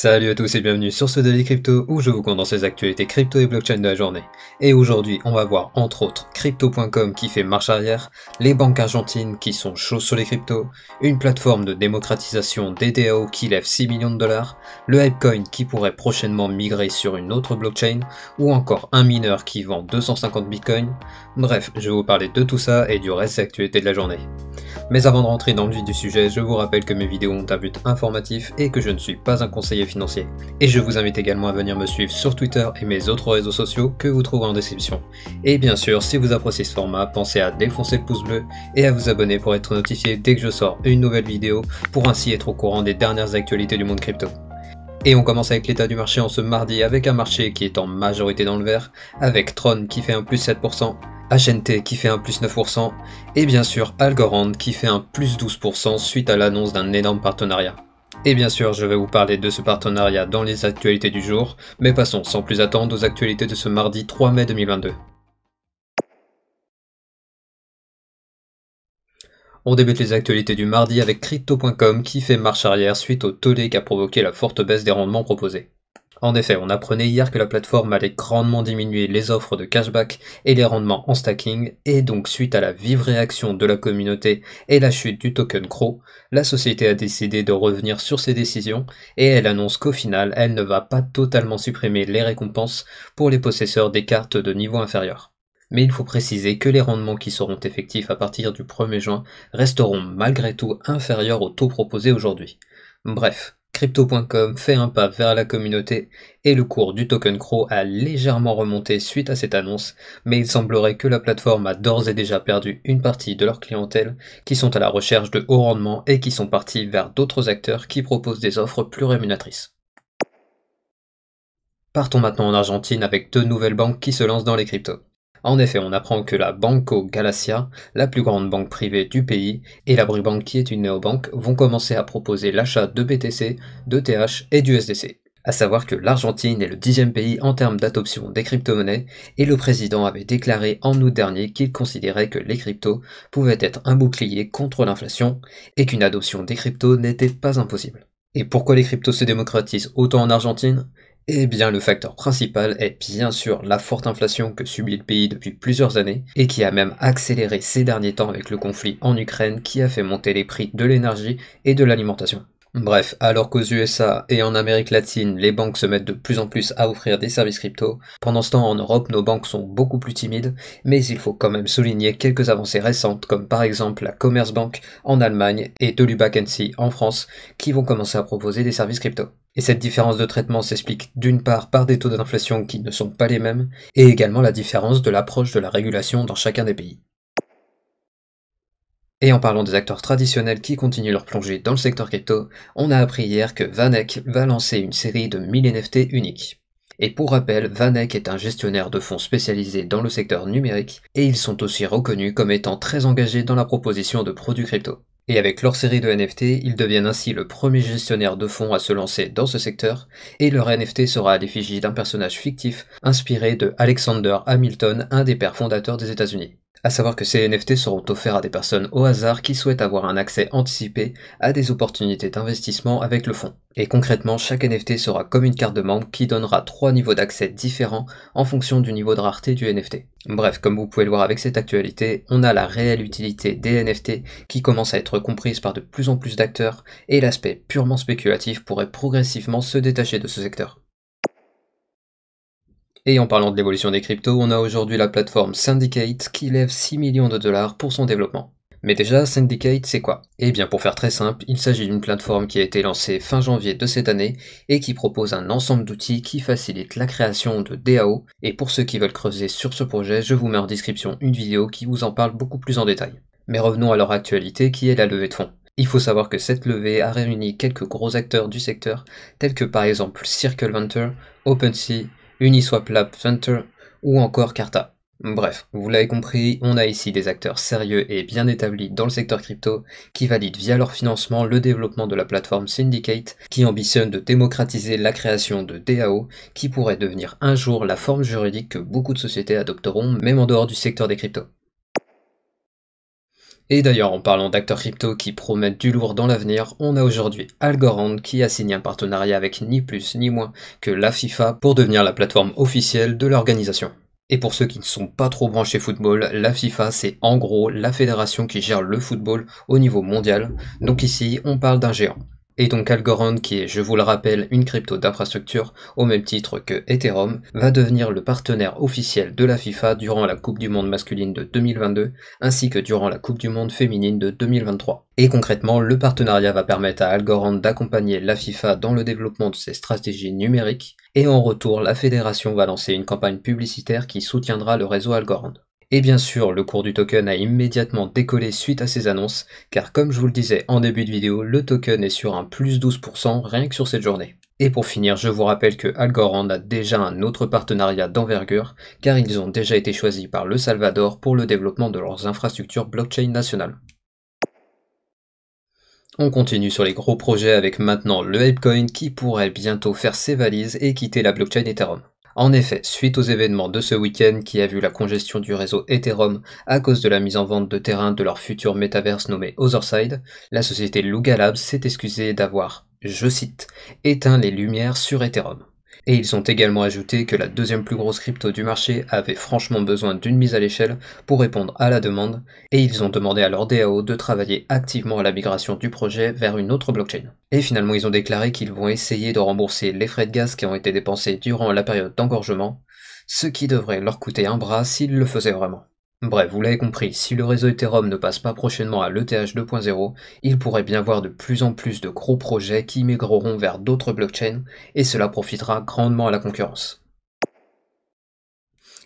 Salut à tous et bienvenue sur ce Daily Crypto où je vous condense les actualités crypto et blockchain de la journée. Et aujourd'hui, on va voir entre autres Crypto.com qui fait marche arrière, les banques argentines qui sont chaudes sur les cryptos, une plateforme de démocratisation des DAO qui lève 6 millions de dollars, le Hypecoin qui pourrait prochainement migrer sur une autre blockchain, ou encore un mineur qui vend 250 bitcoins. Bref, je vais vous parler de tout ça et du reste des actualités de la journée. Mais avant de rentrer dans le vif du sujet, je vous rappelle que mes vidéos ont un but informatif et que je ne suis pas un conseiller financier. Et je vous invite également à venir me suivre sur Twitter et mes autres réseaux sociaux que vous trouverez en description. Et bien sûr, si vous appréciez ce format, pensez à défoncer le pouce bleu et à vous abonner pour être notifié dès que je sors une nouvelle vidéo pour ainsi être au courant des dernières actualités du monde crypto. Et on commence avec l'état du marché en ce mardi avec un marché qui est en majorité dans le vert, avec Tron qui fait un plus 7%, HNT qui fait un plus 9%, et bien sûr Algorand qui fait un plus 12% suite à l'annonce d'un énorme partenariat. Et bien sûr, je vais vous parler de ce partenariat dans les actualités du jour, mais passons sans plus attendre aux actualités de ce mardi 3 mai 2022. On débute les actualités du mardi avec Crypto.com qui fait marche arrière suite au tollé qu'a provoqué la forte baisse des rendements proposés. En effet, on apprenait hier que la plateforme allait grandement diminuer les offres de cashback et les rendements en stacking, et donc suite à la vive réaction de la communauté et la chute du token CRO, la société a décidé de revenir sur ses décisions et elle annonce qu'au final, elle ne va pas totalement supprimer les récompenses pour les possesseurs des cartes de niveau inférieur. Mais il faut préciser que les rendements qui seront effectifs à partir du 1er juin resteront malgré tout inférieurs au taux proposé aujourd'hui. Bref, Crypto.com fait un pas vers la communauté et le cours du token CRO a légèrement remonté suite à cette annonce, mais il semblerait que la plateforme a d'ores et déjà perdu une partie de leur clientèle qui sont à la recherche de haut rendement et qui sont partis vers d'autres acteurs qui proposent des offres plus rémunératrices. Partons maintenant en Argentine avec deux nouvelles banques qui se lancent dans les cryptos. En effet, on apprend que la Banco Galicia, la plus grande banque privée du pays, et la Bribank qui est une néobanque vont commencer à proposer l'achat de BTC, d'ETH et d'USDC. À savoir que l'Argentine est le 10e pays en termes d'adoption des crypto-monnaies, et le président avait déclaré en août dernier qu'il considérait que les cryptos pouvaient être un bouclier contre l'inflation, et qu'une adoption des cryptos n'était pas impossible. Et pourquoi les cryptos se démocratisent autant en Argentine ? Eh bien, le facteur principal est bien sûr la forte inflation que subit le pays depuis plusieurs années et qui a même accéléré ces derniers temps avec le conflit en Ukraine qui a fait monter les prix de l'énergie et de l'alimentation. Bref, alors qu'aux USA et en Amérique latine, les banques se mettent de plus en plus à offrir des services crypto, pendant ce temps en Europe, nos banques sont beaucoup plus timides, mais il faut quand même souligner quelques avancées récentes, comme par exemple la Commerzbank en Allemagne et Dolubac NC en France, qui vont commencer à proposer des services crypto. Et cette différence de traitement s'explique d'une part par des taux d'inflation qui ne sont pas les mêmes, et également la différence de l'approche de la régulation dans chacun des pays. Et en parlant des acteurs traditionnels qui continuent leur plongée dans le secteur crypto, on a appris hier que VanEck va lancer une série de 1000 NFT uniques. Et pour rappel, VanEck est un gestionnaire de fonds spécialisé dans le secteur numérique, et ils sont aussi reconnus comme étant très engagés dans la proposition de produits crypto. Et avec leur série de NFT, ils deviennent ainsi le premier gestionnaire de fonds à se lancer dans ce secteur, et leur NFT sera à l'effigie d'un personnage fictif inspiré de Alexander Hamilton, un des pères fondateurs des États-Unis. À savoir que ces NFT seront offerts à des personnes au hasard qui souhaitent avoir un accès anticipé à des opportunités d'investissement avec le fonds. Et concrètement, chaque NFT sera comme une carte de membre qui donnera 3 niveaux d'accès différents en fonction du niveau de rareté du NFT. Bref, comme vous pouvez le voir avec cette actualité, on a la réelle utilité des NFT qui commence à être comprise par de plus en plus d'acteurs et l'aspect purement spéculatif pourrait progressivement se détacher de ce secteur. Et en parlant de l'évolution des cryptos, on a aujourd'hui la plateforme Syndicate qui lève 6 millions de dollars pour son développement. Mais déjà, Syndicate, c'est quoi? Eh bien, pour faire très simple, il s'agit d'une plateforme qui a été lancée fin janvier de cette année et qui propose un ensemble d'outils qui facilitent la création de DAO. Et pour ceux qui veulent creuser sur ce projet, je vous mets en description une vidéo qui vous en parle beaucoup plus en détail. Mais revenons à leur actualité qui est la levée de fonds. Il faut savoir que cette levée a réuni quelques gros acteurs du secteur, tels que par exemple Circle Venture, OpenSea, Uniswap Lab Venture ou encore Carta. Bref, vous l'avez compris, on a ici des acteurs sérieux et bien établis dans le secteur crypto qui valident via leur financement le développement de la plateforme Syndicate qui ambitionne de démocratiser la création de DAO qui pourrait devenir un jour la forme juridique que beaucoup de sociétés adopteront même en dehors du secteur des cryptos. Et d'ailleurs, en parlant d'acteurs crypto qui promettent du lourd dans l'avenir, on a aujourd'hui Algorand qui a signé un partenariat avec ni plus ni moins que la FIFA pour devenir la plateforme officielle de l'organisation. Et pour ceux qui ne sont pas trop branchés football, la FIFA c'est en gros la fédération qui gère le football au niveau mondial, donc ici on parle d'un géant. Et donc Algorand, qui est, je vous le rappelle, une crypto d'infrastructure au même titre que Ethereum, va devenir le partenaire officiel de la FIFA durant la Coupe du Monde masculine de 2022, ainsi que durant la Coupe du Monde féminine de 2023. Et concrètement, le partenariat va permettre à Algorand d'accompagner la FIFA dans le développement de ses stratégies numériques, et en retour, la fédération va lancer une campagne publicitaire qui soutiendra le réseau Algorand. Et bien sûr, le cours du token a immédiatement décollé suite à ces annonces, car comme je vous le disais en début de vidéo, le token est sur un plus 12% rien que sur cette journée. Et pour finir, je vous rappelle que Algorand a déjà un autre partenariat d'envergure, car ils ont déjà été choisis par le Salvador pour le développement de leurs infrastructures blockchain nationales. On continue sur les gros projets avec maintenant le Apecoin qui pourrait bientôt faire ses valises et quitter la blockchain Ethereum. En effet, suite aux événements de ce week-end qui a vu la congestion du réseau Ethereum à cause de la mise en vente de terrain de leur futur métaverse nommé Otherside, la société Luga Labs s'est excusée d'avoir, je cite, éteint les lumières sur Ethereum. Et ils ont également ajouté que la deuxième plus grosse crypto du marché avait franchement besoin d'une mise à l'échelle pour répondre à la demande, et ils ont demandé à leur DAO de travailler activement à la migration du projet vers une autre blockchain. Et finalement ils ont déclaré qu'ils vont essayer de rembourser les frais de gaz qui ont été dépensés durant la période d'engorgement, ce qui devrait leur coûter un bras s'ils le faisaient vraiment. Bref, vous l'avez compris, si le réseau Ethereum ne passe pas prochainement à l'ETH 2.0, il pourrait bien voir de plus en plus de gros projets qui migreront vers d'autres blockchains, et cela profitera grandement à la concurrence.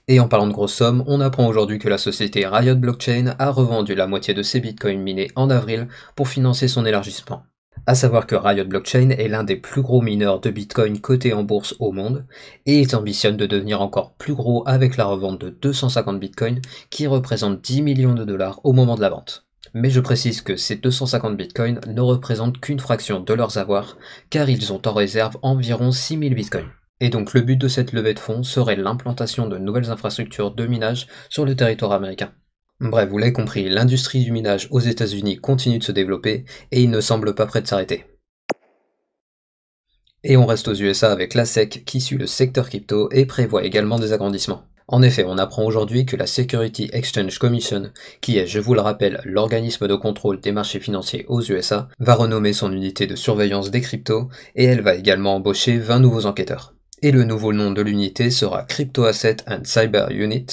Et en parlant de grosses sommes, on apprend aujourd'hui que la société Riot Blockchain a revendu la moitié de ses bitcoins minés en avril pour financer son élargissement. A savoir que Riot Blockchain est l'un des plus gros mineurs de Bitcoin cotés en bourse au monde, et ils ambitionnent de devenir encore plus gros avec la revente de 250 Bitcoins qui représentent 10 millions de dollars au moment de la vente. Mais je précise que ces 250 Bitcoins ne représentent qu'une fraction de leurs avoirs, car ils ont en réserve environ 6000 Bitcoins. Et donc le but de cette levée de fonds serait l'implantation de nouvelles infrastructures de minage sur le territoire américain. Bref, vous l'avez compris, l'industrie du minage aux États-Unis continue de se développer et il ne semble pas prêt de s'arrêter. Et on reste aux USA avec la SEC qui suit le secteur crypto et prévoit également des agrandissements. En effet, on apprend aujourd'hui que la Security Exchange Commission, qui est, je vous le rappelle, l'organisme de contrôle des marchés financiers aux USA, va renommer son unité de surveillance des cryptos et elle va également embaucher 20 nouveaux enquêteurs. Et le nouveau nom de l'unité sera Crypto Asset and Cyber Unit,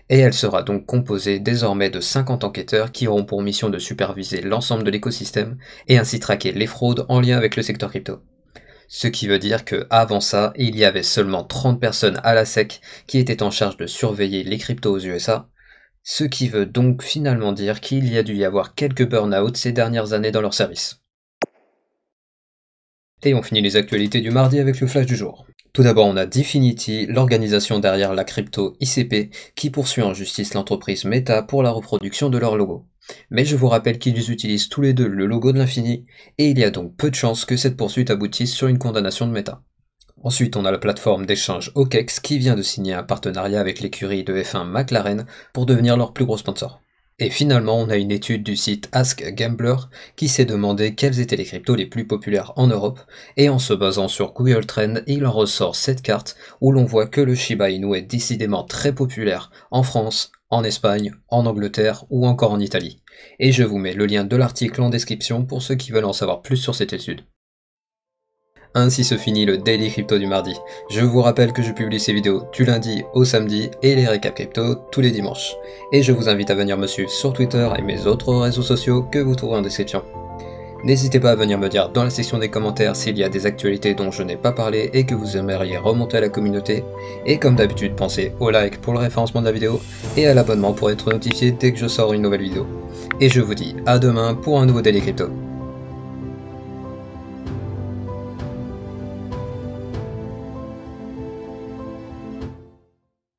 et elle sera donc composée désormais de 50 enquêteurs qui auront pour mission de superviser l'ensemble de l'écosystème et ainsi traquer les fraudes en lien avec le secteur crypto. Ce qui veut dire que avant ça, il y avait seulement 30 personnes à la SEC qui étaient en charge de surveiller les cryptos aux USA, ce qui veut donc finalement dire qu'il y a dû y avoir quelques burn-out ces dernières années dans leur service. Et on finit les actualités du mardi avec le flash du jour. Tout d'abord, on a Dfinity, l'organisation derrière la crypto ICP, qui poursuit en justice l'entreprise Meta pour la reproduction de leur logo. Mais je vous rappelle qu'ils utilisent tous les deux le logo de l'infini, et il y a donc peu de chances que cette poursuite aboutisse sur une condamnation de Meta. Ensuite, on a la plateforme d'échange OKEx qui vient de signer un partenariat avec l'écurie de F1 McLaren pour devenir leur plus gros sponsor. Et finalement, on a une étude du site Ask Gambler qui s'est demandé quelles étaient les cryptos les plus populaires en Europe, et en se basant sur Google Trends, il en ressort cette carte où l'on voit que le Shiba Inu est décidément très populaire en France, en Espagne, en Angleterre ou encore en Italie. Et je vous mets le lien de l'article en description pour ceux qui veulent en savoir plus sur cette étude. Ainsi se finit le Daily Crypto du mardi. Je vous rappelle que je publie ces vidéos du lundi au samedi et les récaps crypto tous les dimanches. Et je vous invite à venir me suivre sur Twitter et mes autres réseaux sociaux que vous trouverez en description. N'hésitez pas à venir me dire dans la section des commentaires s'il y a des actualités dont je n'ai pas parlé et que vous aimeriez remonter à la communauté. Et comme d'habitude, pensez au like pour le référencement de la vidéo et à l'abonnement pour être notifié dès que je sors une nouvelle vidéo. Et je vous dis à demain pour un nouveau Daily Crypto.